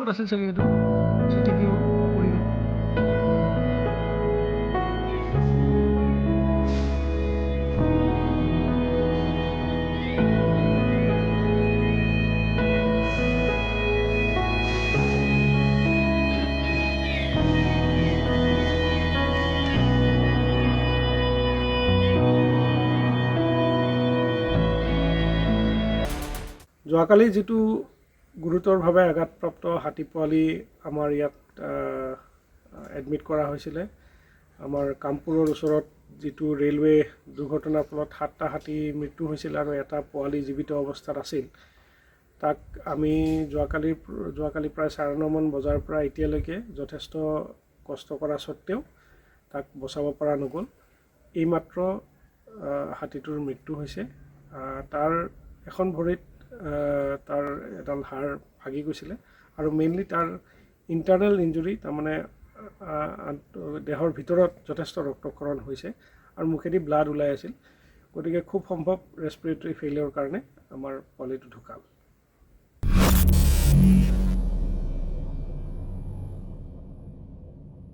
লগত আছিল চাগে এইটো চিটিপি পৰি গ'ল। যোৱাকালি যিটো গুৰুতৰভাৱে আঘাতপ্ৰাপ্ত হাতী পোৱালি আমাৰ ইয়াত এডমিট কৰা হৈছিলে, আমাৰ কামপুৰৰ ওচৰত যিটো ৰেলৱে দুৰ্ঘটনাৰ ফলত 7টা হাতী মৃত্যু হৈছিল আৰু এটা পোৱালি জীৱিত অৱস্থাত আছিল, তাক আমি যোৱাকালি প্ৰায় 9:30 মান বজাৰ পৰা এতিয়ালৈকে যথেষ্ট কষ্ট কৰা স্বত্বেও তাক বচাব পৰা নগ'ল। এইমাত্ৰ হাতীটোৰ মৃত্যু হৈছে। তাৰ এখন ভৰিত তাৰ এডাল হাড় ভাগি গৈছিলে আৰু মেইনলি তাৰ ইণ্টাৰনেল ইঞ্জুৰি, তাৰমানে দেহৰ ভিতৰত যথেষ্ট ৰক্তক্ষৰণ হৈছে আৰু মুখেদি ব্লাড ওলাই আছিল। গতিকে খুব সম্ভৱ ৰেছপিৰেটৰী ফেইলিয়ৰ কাৰণে আমাৰ পোৱালিটো ঢুকাল।